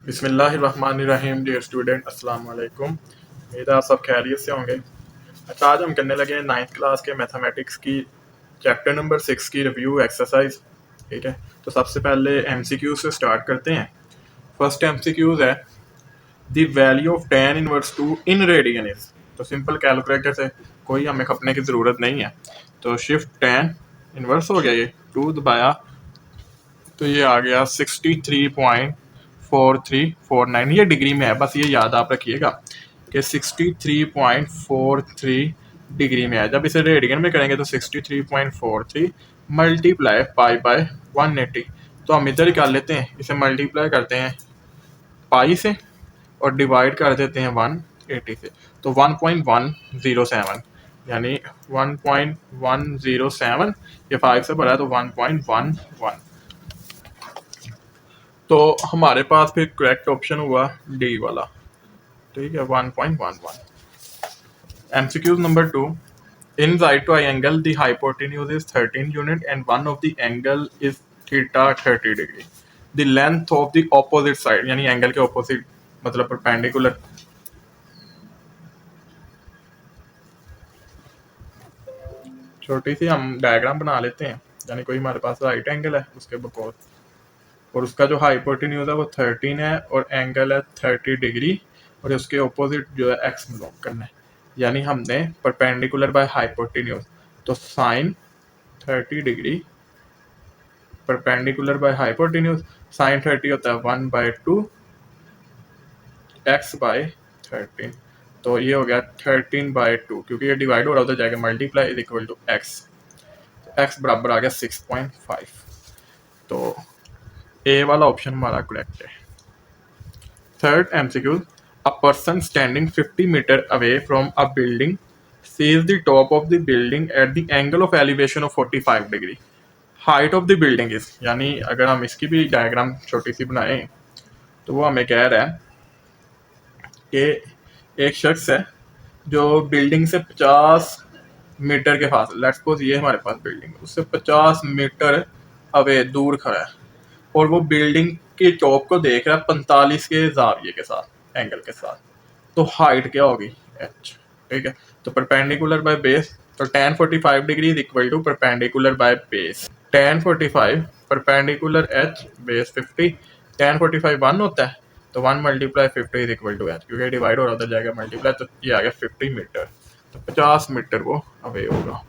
बिस्मिल्लाहिर्रहमानिर्रहीम। Dear student, अस्सलाम वालेकुम। उम्मीद है आप सब खैरियत से होंगे। अच्छा, आज हम करने लगे हैं 9th क्लास के मैथमेटिक्स की चैप्टर नंबर 6 की रिव्यू एक्सरसाइज। ठीक है, तो सबसे पहले एमसीक्यू से स्टार्ट करते हैं। फर्स्ट एमसीक्यूज है the value of tan inverse 2 in radian is. तो सिंपल कैलकुलेटर से कोई हमें खपने की ज़रूरत नहीं है। तो शिफ्ट tan इनवर्स हो गया, ये 2 दबाया तो ये आ गया 63.4349। ये डिग्री में है, बस ये याद आप रखिएगा कि 63.43 डिग्री में है। जब इसे रेडियन में करेंगे तो 63.43 मल्टीप्लाई पाई बाय 180। तो हम इधर ही कर लेते हैं, इसे मल्टीप्लाई करते हैं पाई से और डिवाइड कर देते हैं 180 से। तो 1.107 यानी 1.107, ये 5 से बढ़ा है तो 1.11। तो हमारे पास फिर करेक्ट ऑप्शन हुआ डी वाला। ठीक है, 1.11। MCQs number 2। In right triangle the hypotenuse is 13 unit and one of the angle is theta 30 degree. The length of the opposite side, यानी एंगल के ऑपोजिट मतलब परपेंडिकुलर। छोटी सी हम डायग्राम बना लेते हैं, यानी कोई हमारे पास राइट एंगल है उसके बकौल, और उसका जो हाइपोटेन्यूज है वो 13 है और एंगल है 30 डिग्री, और उसके ऑपोजिट जो है एक्स में लॉक करना है। यानी हमने परपेंडिकुलर बाय हाइपोटेन्यूज, तो sine 30 degree perpendicular by hypotenuse, sine 30 होता है 1/2 एक्स बाय 13। तो ये हो गया 13/2, क्योंकि ये डिवाइड हो रहा होता जाएगा multiply is equal to x. X बराबर आ गया 6.5। तो ए वाला ऑप्शन हमारा करेक्ट है। Third MCQ. A person standing 50 metre away from a building sees the top of the building at the angle of elevation of 45 degree. Height of the building is, यानी अगर हम इसकी भी डायग्राम छोटी सी बनाएं तो वो हमें कह रहा है कि एक शख्स है जो बिल्डिंग से 50 मीटर के पास, लेट्स सपोज ये हमारे पास बिल्डिंग है, उससे 50 मीटर अवे दूर खड़ा है और वो बिल्डिंग के टॉप को देख रहा है 45 के जाविये के साथ, एंगल के साथ। तो हाइट क्या होगी, एच। ठीक है, तो परपेंडिकुलर बाय बेस, तो tan 45 degree is equal to perpendicular by base tan 45 perpendicular H base 50। tan 45 1 होता है, तो 1 multiply 50 is equal to H, क्योंकि डिवाइड हो रहा होता जाएगा मल्टीप्लाई, तो ये आ गया 50 मीटर। तो 50 मीटर वो अवे होगा।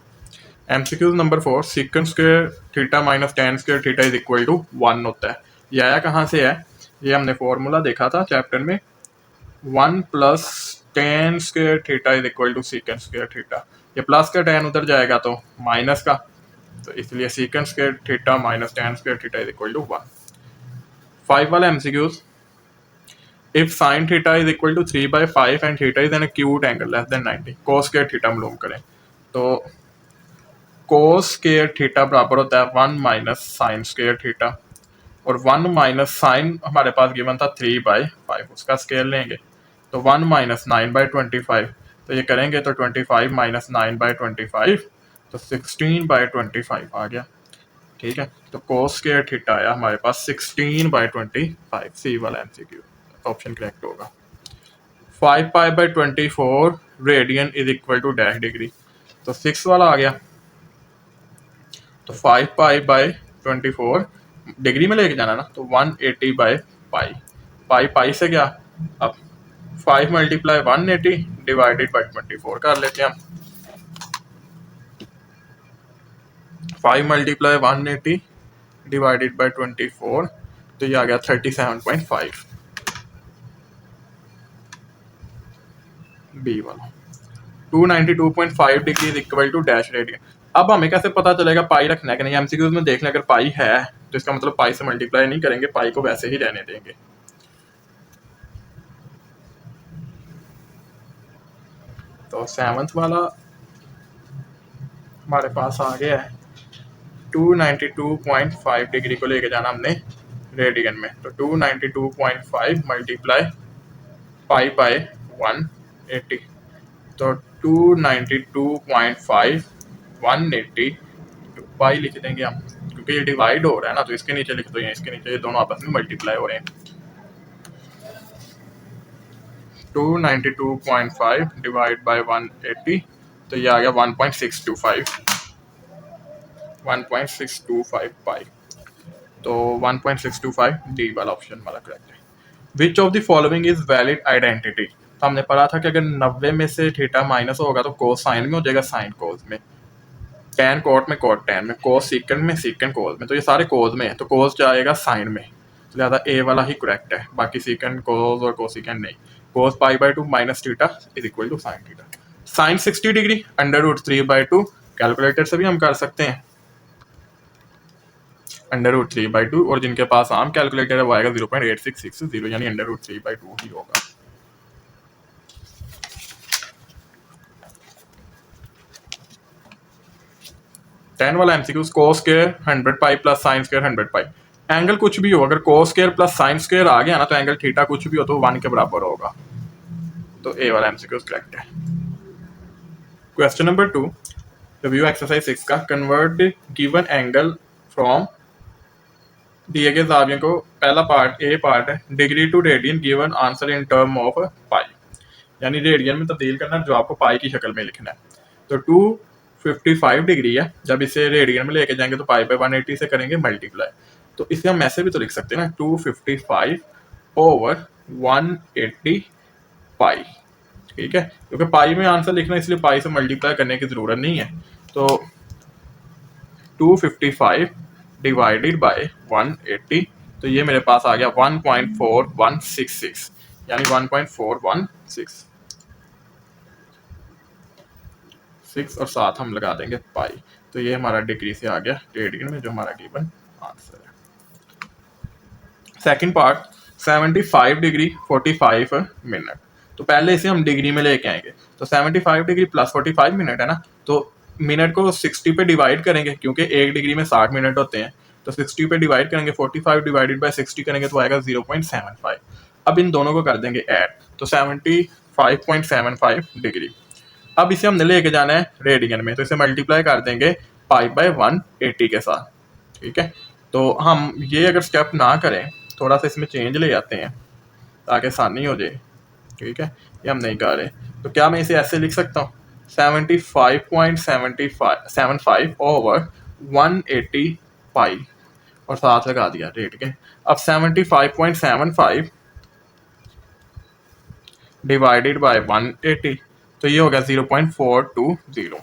MCQs number 4। Second square theta minus tan square theta is equal to 1 होता है। ये आया कहाँ से है, ये हमने फॉर्मूला देखा था चैप्टर में, 1 plus tan square theta is equal to second square theta. ये प्लस का tan उधर जाएगा तो माइनस का, तो इसलिए second square theta minus tan square theta is equal to 1। 5 वाला MCQs. If sine theta is equal to 3/5 and theta is an acute angle less than 90, cos square theta मालूम करें। तो cos स्क्वायर थीटा बराबर होता है 1 minus sine square theta, और 1 minus sign हमारे पास given था 3/5, उसका स्केयर लेंगे तो 1 माइनस 9/25, तो ये करेंगे तो 25 माइनस 9/25, तो 16/25 आ गया। ठीक है, तो cos स्क्वायर थीटा आया हमारे पास 16/25। सी वाला एमसीक्यू ऑप्शन करेक्ट होगा। 5π/24 radian is equal to dash degree, तो 6 वाला आ गया। तो 5π/24 डिग्री में लेके जाना ना, तो 180/पाई, पाई पाई से क्या, अब 5 मल्टीप्लाई 180 डिवाइडेड बाई 24 कर लेते हैं हम। 5 मल्टीप्लाई 180 डिवाइडेड बाई 24, तो ये आ गया 37.5। बी वाला 292.5 degree is equal to dash radian. अब हमें कैसे पता चलेगा पाई रखना है कि नहीं, एमसीक्यूज में देख लें अगर पाई है तो इसका मतलब पाई से मल्टीप्लाई नहीं करेंगे, पाई को वैसे ही रहने देंगे। तो 7th वाला हमारे पास आ गया है 292.5 डिग्री को लेके जाना हमने रेडियन में, तो 292.5 मल्टीप्लाई पाई बाय 180, तो 292.5 180 पाई लिख देंगे हम, क्योंकि ये डिवाइड हो रहा है ना, तो इसके नीचे लिख दो या इसके नीचे, ये दोनों आपस में मल्टीप्लाई हो रहे हैं। 292.5 डिवाइड बाय 180, तो ये आ गया 1.625 पाई। तो 1.625 डी वाला ऑप्शन हमारा करेक्ट है। Which of the following is valid identity, तो हमने पढ़ा था कि अगर 90 में से थीटा माइनस होगा तो कोस साइन में हो जाएगा, साइन कोस में, टैन कोट में, कोट टैन में, कोस सीकन में, सीकन कोस में, तो ये सारे कोस में है तो कोस जाएगा साइन में, तो लिहाजा ए वाला ही करेक्ट है, बाकी सीकन कोस और कोसिकन नहीं। Cos pi by 2 minus theta is equal to sine theta. Sine 60 degree √3/2 calculator से भी हम कर सकते हैं, √3/2, और जिनके पास आम कैलकुलेटर है वो आएगा 0.8660, यानी √3/2 ही होगा। टेन वाला MCQ, cos square 100 pi plus sine square 100 pi, angle कुछ भी हो, अगर cos square plus sine square आ गया ना तो एंगल थीटा कुछ भी हो तो 1 के बराबर होगा, तो ए वाला एमसीक्यू करेक्ट है। क्वेश्चन नंबर 2, रिव्यू एक्सरसाइज 6 का, कन्वर्ट गिवन एंगल फ्रॉम, दिए गए जावियों को, पहला पार्ट ए पार्ट है, degree to radian, given answer in term of pi, यानी रेडियन में तब्दील करना जो आपको पाई की शक्ल में लिखना है। तो 255 डिग्री है, जब इसे रेडियन में लेके जाएंगे तो पाई बाई 180 से करेंगे मल्टीप्लाई, तो इसे हम ऐसे भी तो लिख सकते हैं ना, 255/180 पाई, ठीक है, क्योंकि पाई में आंसर लिखना इसलिए पाई से मल्टीप्लाई करने की जरूरत नहीं है। तो 255 डिवाइडेड बाय 180, तो ये मेरे पास आ गया 1.4166, यानी 1.416 और साथ हम लगा देंगे पाई, तो ये हमारा डिग्री से आ गया रेडियन में, जो हमारा गिवन आंसर है। सेकंड पार्ट, 75 डिग्री 45 मिनट, तो पहले इसे हम डिग्री में लेके आएंगे, तो 75 डिग्री प्लस 45 मिनट है ना, तो मिनट को 60 पे डिवाइड करेंगे, क्योंकि एक डिग्री में 60 मिनट होते हैं, तो 60 पे डिवाइड करेंगे, 45 डिवाइडेड बाय 60 करेंगे तो आएगा 0.75। अब इन दोनों को कर देंगे ऐड, तो 75.75 डिग्री। अब इसे हमने लेके जाना है रेडियन में, तो इसे मल्टीप्लाई कर देंगे पाई बाय 180 के साथ, ठीक है। तो हम ये अगर स्टेप ना करें, थोड़ा सा इसमें चेंज ले आते हैं ताकि आसानी हो जाए, ठीक है, ये हम नहीं कर रहे, तो क्या मैं इसे ऐसे लिख सकता हूँ, 75.75 ओवर 180 पाई और साथ लगा दिया रेट के। अब 75.75 डिवाइडेड बाय 180, तो ये हो गया 0.420,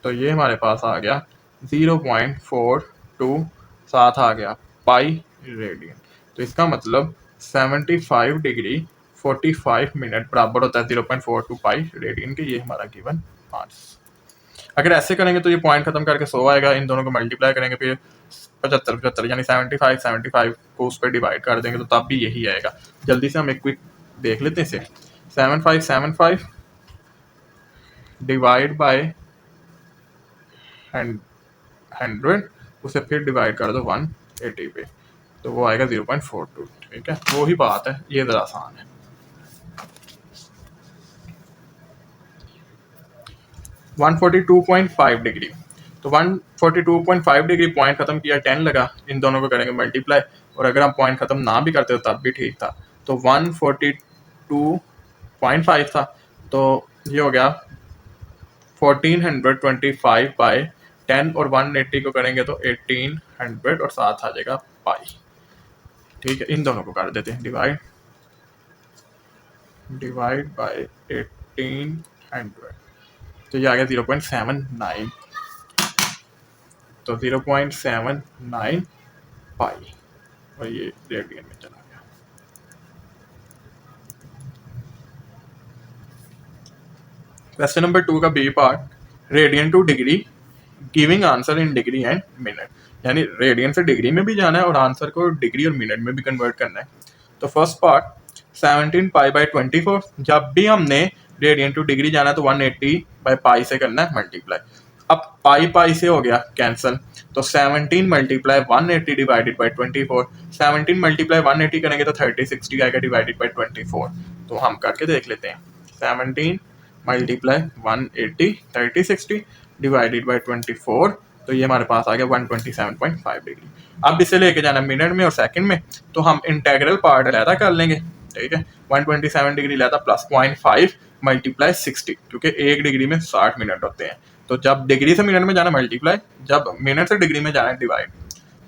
तो ये हमारे पास आ गया 0.42, साथ आ गया पाई रेडियन, तो इसका मतलब 75 डिग्री 45 मिनट बराबर होता है 0.42 पाई रेडियन के, ये हमारा गिवन आंसर। अगर ऐसे करेंगे तो ये पॉइंट खत्म करके 100 आएगा, इन दोनों को मल्टीप्लाई करेंगे फिर 75 यानी 75 को उस पर डिवाइड कर देंगे तो तब भी यही आएगा। जल्दी से हम एक क्विक देख लेते हैं इसे, 75 डिवाइड बाय 100, उसे फिर डिवाइड कर दो 180 पे, तो वो आएगा 0.42, ठीक है, वो ही बात है, ये ज़रा आसान है। 142.5 डिग्री, तो 142.5 डिग्री पॉइंट खत्म किया, 10 लगा, इन दोनों को करेंगे मल्टीप्लाई, और अगर हम पॉइंट खत्म ना भी करते तो तब भी ठीक था, तो 142.5 था, तो ये हो गया 1425 बाय 10, और 180 को करेंगे तो 1800 और साथ आ जाएगा पाई, ठीक है। इन दोनों को कर देते हैं डिवाइड बाय 1800, तो ये आ गया 0.79, तो 0.79 पाई, और ये रेडियन में चला गया। क्वेश्चन नंबर 2 का B part, radian to degree, giving answer in degree and minute, यानी रेडियन से डिग्री में भी जाना है और आंसर को डिग्री और मिनट में भी कन्वर्ट करना है। तो फर्स्ट पार्ट 17 पाई बाई 24, जब भी हमने रेडियन टू डिग्री जाना है तो 180 बाई पाई से करना है मल्टीप्लाई। अब पाई पाई से हो गया कैंसिल, तो 17 मल्टीप्लाई 180 डिवाइडेड बाई 24, 17 मल्टीप्लाई 180 करेंगे तो 3060 आएगा डिवाइडेड बाई 24, तो हम करके देख लेते हैं, 17 मल्टीप्लाई 180 3060 डिवाइडेड बाई 24, तो ये हमारे पास आ गया 127.5 डिग्री। अब इसे लेके जाना मिनट में और सेकंड में, तो हम इंटेग्रल पार्ट अलहदा कर लेंगे, ठीक है। 127 डिग्री लिया था प्लस 0.5 मल्टीप्लाई 60, क्योंकि 1 डिग्री में 60 मिनट होते हैं। तो जब डिग्री से मिनट में जाना मल्टीप्लाई, जब मिनट से डिग्री में जाना डिवाइड।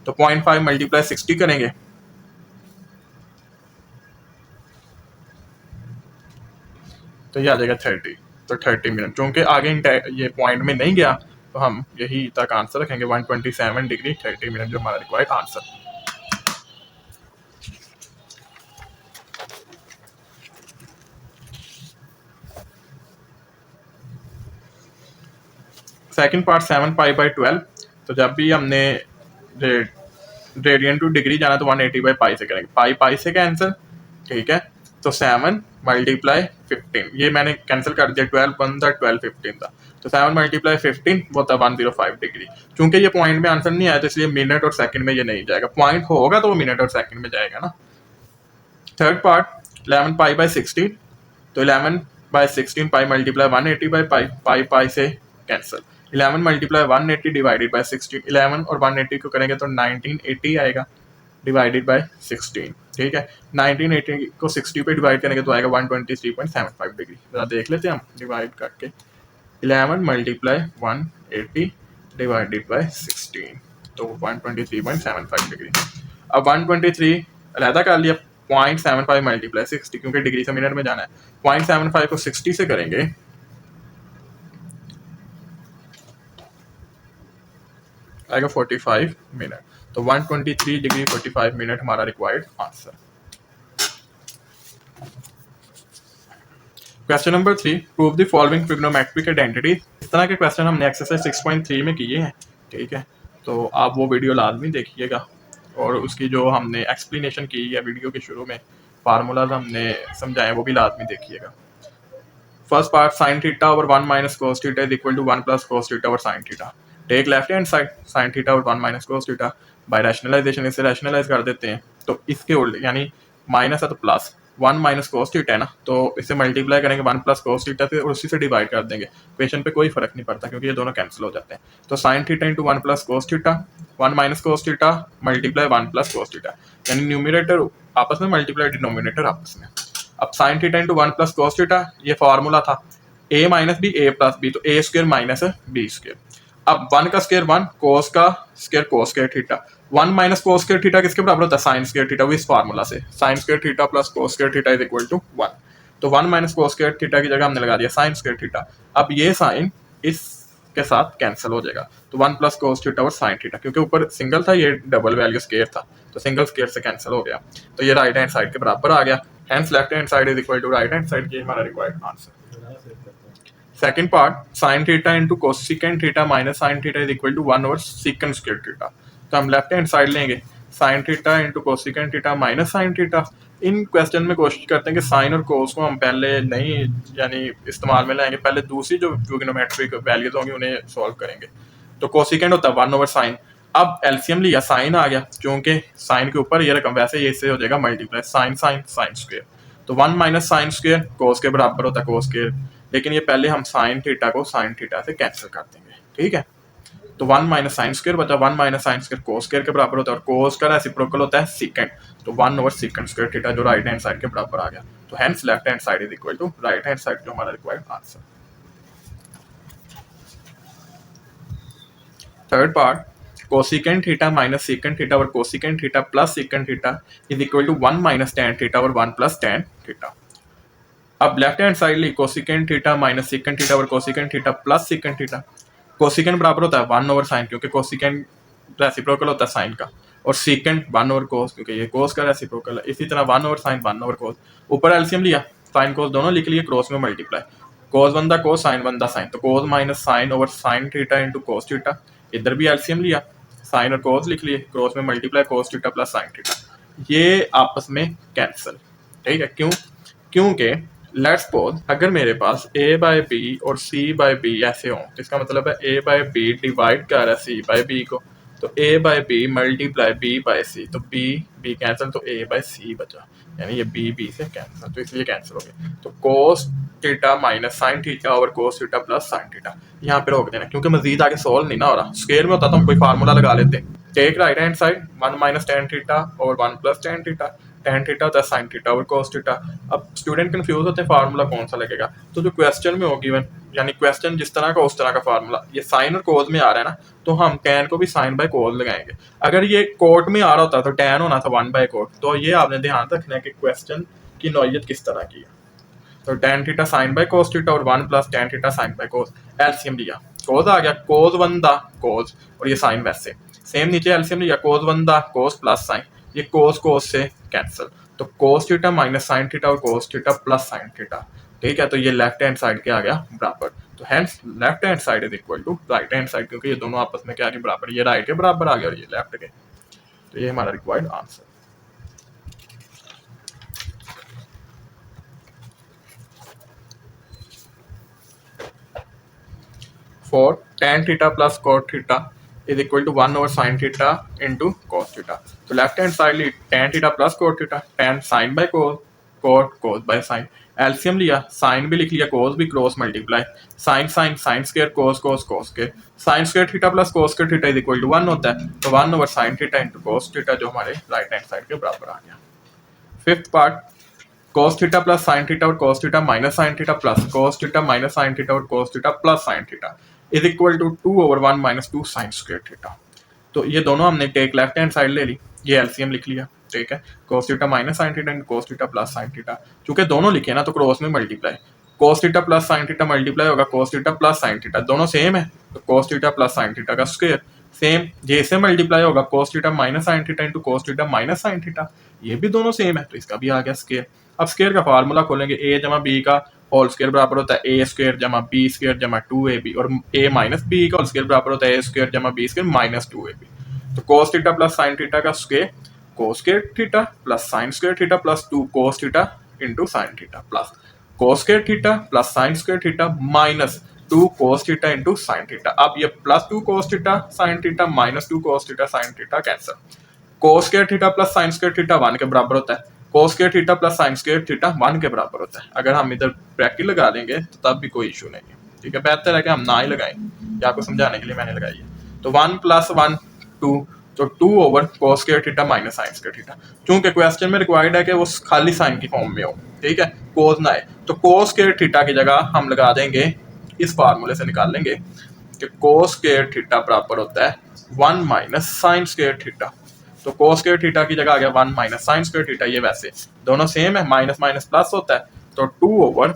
तो 0.5 मल्टीप्लाई 60 करेंगे तो ये आ जाएगा 30। तो 30 मिनट, क्योंकि आगे ये पॉइंट में नहीं गया तो हम यही तक आंसर रखेंगे 127 डिग्री 30 मिनट जो हमारा required answer. Second part 7 pi by 12। तो जब भी हमने रेडियन टू डिग्री जाना तो 180 बाई पाई से करेंगे, पाई पाई से कैंसिल, ठीक है। तो 7 मल्टीप्लाई 15, ये मैंने कैंसिल कर दिया, 12 1 था 12 15 था, तो 7 मल्टीप्लाई 15 वो था 105 डिग्री। चूंकि ये पॉइंट में आंसर नहीं आया तो इसलिए मिनट और सेकंड में ये नहीं जाएगा, पॉइंट होगा तो वो मिनट और सेकंड में जाएगा ना। Third part 11 pi by 16। तो 11 by 16 pi multiply 180 by pi, pi pi से कैंसिल। 11 मल्टीप्लाई 180 डिवाइडेड बाई 16, 11 और 180 को करेंगे तो 1980 आएगा डिवाइडेड बाई 16, ठीक है। 1980 को 60 पे डिवाइड करेंगे तो आएगा 123.75 डिग्री। जरा देख लेते हैं हम डिवाइड करके, 11 मल्टीप्लाई 180 डिवाइडेड बाई 16, तो 123.75 डिग्री। अब 123 अलहदा कर लिया, 0.75 मल्टीप्लाई 60, क्योंकि डिग्री से मिनट में जाना है। 0.75 को 60 से करेंगे आएगा 45 मिनट। तो 123 डिग्री 45 मिनट हमारा required answer. Question number 3, prove the following trigonometric identity. इस तरह के क्वेश्चन हमने एक्सरसाइज 6.3 में किए हैं, ठीक है। तो आप वो वीडियो लाजमी देखिएगा, और उसकी जो हमने एक्सप्लेनेशन की है वीडियो के शुरू में, फार्मूलाज हमने समझाए वो भी लाजमी देखिएगा। First part sine theta over 1 minus cos theta is equal to 1 plus cos theta over sine theta. Take left hand side sine theta over 1 minus cos theta, by rationalisation इसे रैशनलाइज कर देते हैं। तो इसके उल्टे, यानी माइनस है तो प्लस 1 माइनस कोस थीटा है ना, तो इसे मल्टीप्लाई करेंगे 1 प्लस कोस थीटा से और उसी से डिवाइड कर देंगे। इक्वेशन पे कोई फर्क नहीं पड़ता क्योंकि ये दोनों कैंसिल हो जाते हैं। तो sine theta into 1 plus cos theta, 1 minus cos theta multiply 1 plus cos theta, यानी न्यूमिनेटर आपस में मल्टीप्लाई डिनोमिनेटर आपस में। अब sine theta into 1 plus cos theta, ये फॉर्मूला था a minus B A plus B, तो A square minus B square. अब 1 का स्क्र 1, कोस का square cos square theta, 1 minus cos square theta किसके बराबर होता है, साइन स्क्र थीटा, वो इस फार्मूला से sine square theta plus cos square theta is equal to 1। तो 1 माइनस कोस स्क्र थीटा की जगह हमने लगा दिया साइन स्क्र थीटा। अब ये साइन इस के साथ कैंसिल हो जाएगा, तो 1 प्लस कोस थीटा और साइन थीटा, क्योंकि ऊपर सिंगल था ये डबल वैल्यू स्क्वायर था, तो सिंगल स्क्वायर से कैंसिल हो गया, तो ये राइट हैंड साइड के बराबर आ गया। Hence left hand side is equal to right hand side, ये हमारा required answer. Second part sine theta into cosecant theta minus sine theta is equal to 1 over secant square theta. तो हम left hand side लेंगे, sine theta into cosecant theta minus sine theta. इन question में कोशिश करते हैं कि sign और कोस को हम पहले नहीं यानी इस्तेमाल में लाएंगे, पहले दूसरी जो ट्रिग्नोमेट्रिक वैल्यूज होंगी उन्हें सॉल्व करेंगे। तो कोसिकेंट होता है 1 ओवर साइन, अब एलसीएम लिया साइन आ गया, क्योंकि साइन के ऊपर ये रकम वैसे ये इससे हो जाएगा multiply sine sine sine square. तो 1 माइनस साइन स्क्वायर कोस के बराबर होता है कोस स्क्वायर, लेकिन ये पहले हम साइन थीटा को साइन थीटा से कैंसिल कर देंगे, ठीक है। तो 1 माइनस साइन स्क्वायर बचा, 1 minus sine square cos square के बराबर होता है, और कोस का रेसिप्रोकल होता है सीकेंट, तो 1 ओवर सीकेंट स्क्वायर थीटा जो राइट हैंड साइड के बराबर आ गया। तो hence left hand side is equal to right hand side जो हमारा required answer. Third part cosecant theta minus secant theta और cosecant theta plus secant theta is equal to 1 minus tan theta और 1 plus tan theta. अब left hand side ली cosecant theta minus secant theta और cosecant theta plus secant theta. Cosecant बराबर होता है 1 over sign, क्योंकि cosecant reciprocal होता है साइन का, और सीकेंट 1 ओवर कोस, क्योंकि ये कोस का रेसिप्रोकल है। इसी तरह 1 ओवर साइन 1 ओवर कोस, ऊपर एलसीएम लिया, साइन कोस दोनों लिख लिए, क्रॉस में मल्टीप्लाई, कोस बनता कोस साइन बनता साइन, तो cos minus sine over sine theta into cos theta. इधर भी एलसीएम लिया, साइन और कोस लिख लिए, क्रॉस में मल्टीप्लाई कोस थीटा प्लस साइन थीटा, ये आपस में कैंसिल, ठीक है। क्यों? क्योंकि लेट्स सपोज अगर मेरे पास a बाय बी और c बाय बी ऐसे हों, तो इसका मतलब है a बाय बी डिवाइड कर रहा है c बाय बी को, तो a by B multiply b by c, तो b कैंसिल, तो a बाय c बचा, यानी ये b से कैंसिल, तो इसलिए कैंसिल हो गया। तो cos theta minus sine theta और cos theta plus sine theta यहाँ पे रोक देना, क्योंकि मजीद आगे सॉल्व नहीं ना हो रहा। स्क्वायर में होता तो हम कोई फार्मूला लगा लेते। Take right hand side 1 minus tan theta और 1 plus tan theta tan theta होता है sin थीटा और cos थीटा। अब स्टूडेंट कंफ्यूज होते हैं फार्मूला कौन सा लगेगा, तो जो क्वेश्चन में होगी यानी क्वेश्चन जिस तरह का उस तरह का फार्मूला, ये साइन और कोस में आ रहा है ना, तो हम tan को भी साइन बाय कोस लगाएंगे। अगर ये कोट में आ रहा होता तो tan होना था 1 बाय कोट। तो ये आपने ध्यान रखना है कि क्वेश्चन की नौयत किस तरह की है। तो tan theta sine by cos theta और 1 plus tan theta sine by cos. LCM लिया, कोस आ गया, कोस 1 दा कोस और ये साइन वैसे सेम, नीचे एलसीएम लिया, कोस 1 दा कोस प्लस साइन, ये कोस कोस से कैंसिल, तो cos theta minus sine theta और cos theta plus sine theta. ठीक है, तो ये लेफ्ट हैंड साइड के आ गया बराबर। तो hence left hand side is equal to right hand side, क्योंकि ये दोनों आपस में क्या है बराबर, ये राइट के बराबर आ गया और ये लेफ्ट के। तो ये हमारा required answer. For tan theta plus cot theta is equal to 1 over sin theta into cos theta. तो left hand side Lee tan theta plus cot theta, tan sin by cos, cot cos by sin। LCM लिया, sine भी लिख लिया, cos भी, cross multiply, sine sine sine square cos cos cos के, sine square theta plus cos square theta is equal to 1 होता है, तो 1 over sine theta into cos theta जो हमारे राइट हैंड साइड के बराबर आ गया। Fifth part, cos theta plus sine theta और cos theta minus sine theta plus cos theta minus sine theta और cos theta plus sine theta is equal to 2 over 1 minus 2 sine square theta. तो ये दोनों हमने take left hand side ले ली, ये LCM लिख लिया। ठीक है, cos theta minus sine theta and cos theta plus sine theta, चूंकि दोनों लिखे ना तो क्रॉस में multiply, cos theta plus sine theta multiply होगा cos theta plus sine theta, दोनों सेम है, तो cos theta plus sine theta का स्क्वायर सेम, जैसे मल्टीप्लाई होगा cos theta minus sine theta into cos theta minus sine theta, ये भी दोनों सेम है, तो इसका भी आ गया स्क्वायर। अब स्क्वायर का फार्मूला खोलेंगे, ए जमा बी का होल स्क्वायर बराबर होता है ए स्क्वायर जमा बी स्क्वायर जमा 2ab, और ए माइनस बी का होल स्क्वायर बराबर होता है ए स्क्वायर जमा बी स्क्वायर माइनस 2ab। तो cos theta plus sine theta का square cos square theta plus sine square theta plus 2 cos theta into sine theta plus cos square theta plus sine square theta minus 2 cos theta into sine theta. अब ये plus 2 cos theta sine theta minus 2 cos theta sine theta cancel, cos square theta plus sine square theta 1 के बराबर होता है, cos square theta plus sine square theta 1 के बराबर होता है। अगर हम इधर ब्रैकेट लगा देंगे तो तब भी कोई इशू नहीं है। ठीक है, बेहतर है कि हम ना ही लगाएं, ये आपको समझाने के लिए मैंने लगाई है। तो 1 प्लस 1 2, तो 2 over cos square theta minus sine square theta, चूंकि क्वेश्चन में रिक्वायर्ड है कि वो खाली साइन की फॉर्म में हो। ठीक है, cos ना आए, तो cos स्क्वायर थीटा की जगह हम लगा देंगे, इस फार्मूले से निकाल लेंगे कि cos स्क्वायर थीटा बराबर होता है 1 माइनस साइन स्क्वायर थीटा। तो cos स्क्वायर थीटा की जगह आ गया 1 माइनस साइन स्क्वायर थीटा, ये वैसे दोनों सेम है, माइनस माइनस प्लस होता है, तो 2 over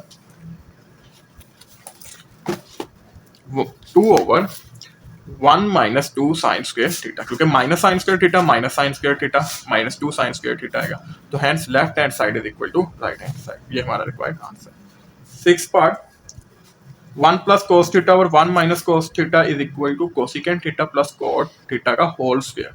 1 minus 2 sine square theta, क्योंकि minus sine square theta minus sine square theta minus 2 sine square theta आएगा, तो hence left hand side is equal to right hand side. ये हमारा required answer. Six part, 1 plus cos theta और 1 minus cos theta is equal to cosecant theta plus cot theta का whole square.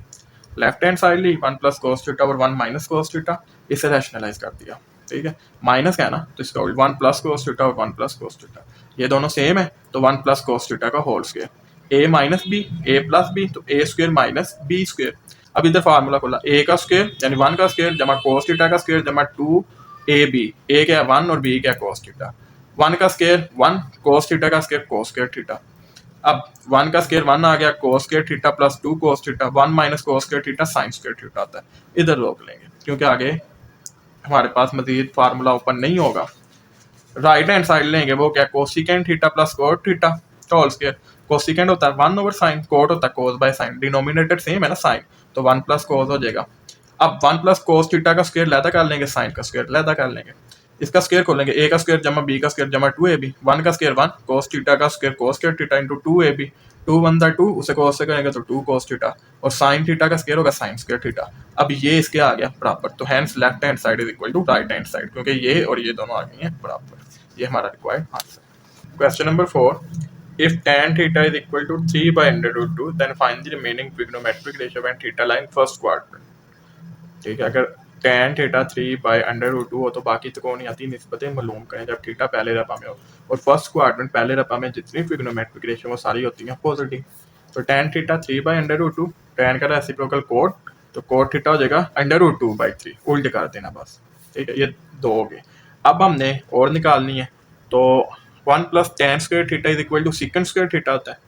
Left hand side ली 1 plus cos theta और 1 minus cos theta, इसे rationalise कर दिया। ठीक है, माइनस का है ना, तो इसका 1 प्लस cos थीटा और 1 प्लस cos थीटा, ये दोनों सेम है, तो 1 प्लस cos थीटा का whole square, A minus B A plus B, तो ए स्क्वायर माइनस बी स्क्वायर। अब इधर फार्मूला खोला, ए का स्क्वायर यानी 1 का स्क्वायर जमा cos थीटा का स्क्वायर जमा 2ab, ए क्या है 1 और बी क्या है cos थीटा, 1 का स्क्वायर 1 cos थीटा का स्क्वायर cos स्क्वायर थीटा। अब 1 का स्क्वायर 1 आ गया, cos square theta plus 2 cos theta, 1 minus cos square theta sine square theta आता है। इधर रोक लेंगे क्योंकि आगे हमारे पास मजीद फार्मूला ओपन नहीं होगा। राइट हैंड साइड लेंगे, वो क्या cosecant theta plus cot theta का होल स्क्वायर, कोसिकेंट होता है 1 ओवर साइन, cot होता है cos by sine, denominator same है ना साइन, तो 1 प्लस cos हो जाएगा। अब 1 प्लस cos थीटा का स्क्वायर लैदा कर लेंगे, साइन का स्क्वायर लैदा कर लेंगे, इसका स्क्वायर खोलेंगे, ए का स्क्वायर जमा बी का स्क्वायर जमा 2ab, 1 का स्क्वायर 1 cos थीटा का square cos square theta into 2ab, 2 1 दा 2, उसे cos से करेंगे तो 2 cos थीटा, और साइन थीटा का स्क्वायर होगा साइन स्क्वायर थीटा। अब ये इसके आ गया बराबर, तो hence left hand side is equal to right hand side, क्योंकि ये और ये दोनों आ गई हैं बराबर। ये हमारा required answer. Question number 4, if tan theta is equal to 3 by under root 2 then find the remaining trigonometric ratio when theta lie in first quadrant। ठीक है, अगर tan theta 3 bye under root 2 हो तो बाकी त्रिकोणीय आती निस्बतें मालूम करें जब थीटा पहले रपा में हो, और फर्स्ट क्वाड्रेंट पहले रपा में जितनी ट्रिग्नोमेट्रिक रेशियो वो सारी होती हैं पॉजिटिव। तो tan theta 3 bye under root 2, tan का रेसिप्रोकल cot, तो cot थीटा हो जाएगा अंडर रूट 2 बाई 3, उल्ट कर देना बस। ठीक है, ये दो हो गए। अब हमने और निकालनी है, तो 1 plus tan square theta is equal to second square theta होता है,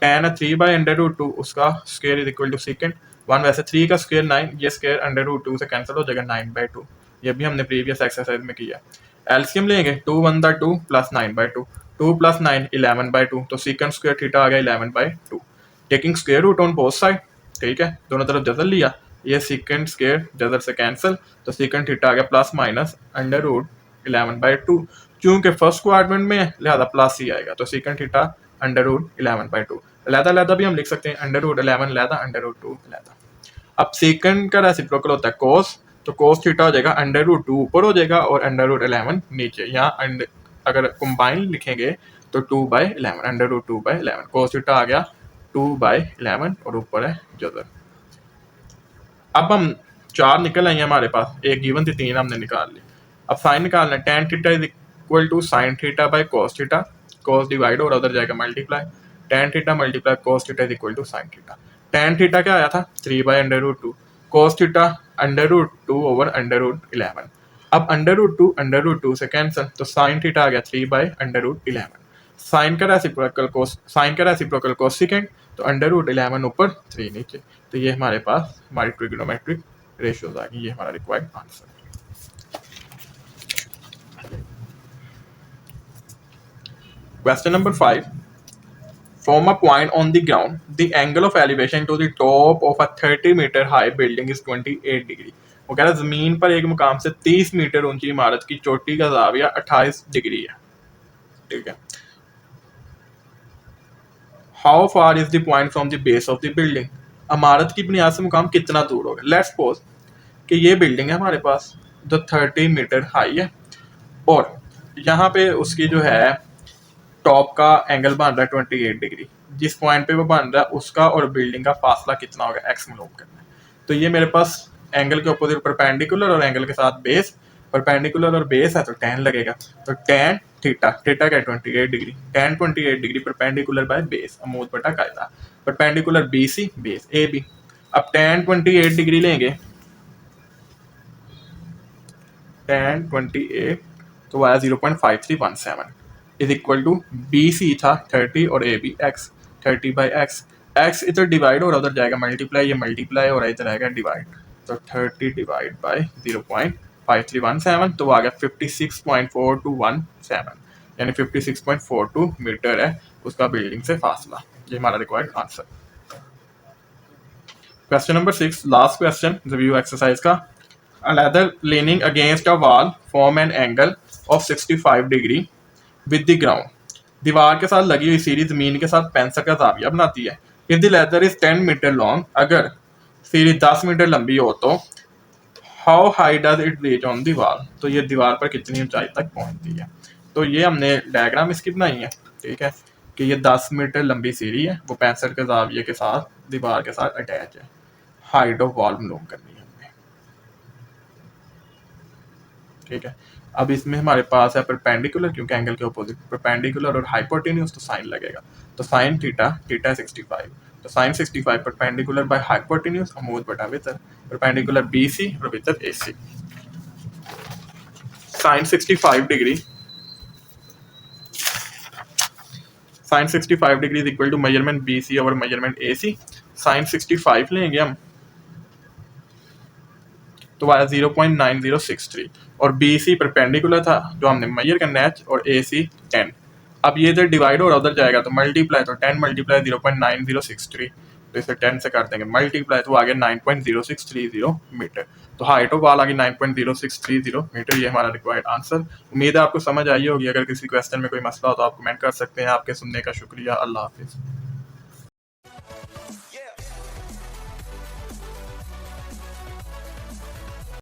tan 3 बाय अंडर रूट 2 उसका square is equal to second, 1 वैसे 3 का स्क्वायर 9, ये स्क्वायर √2 से कैंसिल हो जाएगा 9/2। ये भी हमने प्रीवियस एक्सरसाइज में किया। एलसीएम लेंगे 2 1 दा 2 प्लस 9/2, 2 प्लस 9 11/2, तो सीकेंड स्क्वायर थीटा आ गया 11/2। Taking square root on both side, ठीक है, दोनों तरफ जजर लिया, ये सीकेंड स्क्वायर जजर से कैंसिल, तो सीकेंड थीटा आ गया प्लस माइनस √11/2। चूंकि फर्स्ट क्वाड्रेंट में है लिहाजा प्लस ही आएगा, तो सीकेंड थीटा √11/2। लहदा भी हम लिख सकते हैं √11 लहदा √2 लहदा। अब सेकंड का रेसिप्रोकल होता है कोस, तो कोस थीटा हो जाएगा √2 ऊपर हो जाएगा और √11 नीचे। यहाँ अगर कंबाइन लिखेंगे तो 2/11 √2/11, कोस थीटा आ गया 2/11 और ऊपर है जजर। अब हम 4 निकल आई हमारे पास, एक गिवन थी 3 हमने निकाल ली। अब साइन निकालना है, tan theta is equal to sine theta by cos theta, cos divide और उधर जाएगा multiply, tan theta multiply cos theta is equal to sine theta. tan theta क्या आया था 3/√2, कॉस थीटा √2 ओवर √11। अब √2 से कैंसिल, तो साइन थीटा आ गया 3/√11। साइन का रेसिप्रोकल कोसेकेंड, तो √11 ऊपर 3 नीचे, तो ये हमारे पास हमारी ट्रिग्नोमेट्रिक रेशियोज आ गई। ये हमारा रिक्वायर्ड आंसर है। Question number 5. From a point on the ground, the angle of elevation to the top of a 30-meter high building is 28 degree. वो कह रहा है जमीन पर एक मुकाम से 30 मीटर ऊंची इमारत की चोटी का ज़ाविया 28 डिग्री है, ठीक है। How far is the point from the base of the building, इमारत की बुनियाद से मुकाम कितना दूर होगा। लेट्स सपोज कि ये बिल्डिंग है हमारे पास जो 30 मीटर हाई है और यहाँ पे उसकी जो है टॉप का एंगल बन रहा है 28 डिग्री। जिस पॉइंट पे वो बन रहा है उसका और बिल्डिंग का फासला कितना होगा, एक्स मालूम करना है। तो ये मेरे पास एंगल के अपोजिट परपेंडिकुलर और एंगल के साथ बेस, परपेंडिकुलर और बेस है तो tan लगेगा, तो tan थीटा क्या 28 degree, tan 28 degree perpendicular by base अमूद बटा कायदा, परपेंडिकुलर BC बेस AB। अब tan 28 डिग्री लेंगे, tan 28 तो आया 0.5317 इज इक्वल टू BC था 30 और AB x, 30/x, x इधर डिवाइड और उधर जाएगा मल्टीप्लाई, ये मल्टीप्लाई और इधर आएगा डिवाइड, तो 30 डिवाइड बाय 0.5317, तो आ गया 56.4217, यानी 56.42 मीटर है उसका बिल्डिंग से फासला। ये हमारा required answer. Question number 6, last question review exercise का। A ladder leaning against a wall form an angle of 65 degree with the ground. दीवार के साथ लगी हुई सीढ़ी जमीन के साथ 65 का जाविया बनाती है। If the ladder is 10 metre long, अगर सीढ़ी 10 मीटर लंबी हो तो how high does it reach on the wall, तो ये दीवार पर कितनी ऊंचाई तक पहुंचती है। तो ये हमने डायग्राम इसकी बनाई है, ठीक है, कि ये 10 मीटर लंबी सीढ़ी है, वो 65 के जाविये के साथ दीवार के साथ अटैच है। हाइट ऑफ वॉल मालूम करनी है हमने, ठीक है। अब इसमें हमारे पास है परपेंडिकुलर, क्योंकि एंगल के अपोजिट परपेंडिकुलर और हाइपोटेन्यूज, तो साइन लगेगा, तो साइन थीटा 65, तो साइन 65 परपेंडिकुलर बाय हाइपोटेन्यूज अमूद बटा वितर, परपेंडिकुलर BC और वितर AC। Sine 65 degree, sine 65 degree is equal to measurement BC over measurement AC। Sine 65 लेंगे हम तो आया 0.9063 और BC परपेंडिकुलर था जो हमने मेजर करना है और AC 10। अब ये इधर डिवाइड और उधर जाएगा तो मल्टीप्लाई, तो 10 मल्टीप्लाई 0.9063, तो इसे 10 से कर देंगे मल्टीप्लाई, तो आ गया 9.0630 मीटर। तो हाइट ऑफ वॉल आ गई 9.0630 मीटर। ये हमारा रिक्वायर्ड आंसर। उम्मीद है आपको समझ आई होगी। अगर किसी क्वेश्चन में कोई मसला हो तो आप कमेंट कर सकते हैं। आपके सुनने का शुक्रिया। अल्लाह हाफिज़।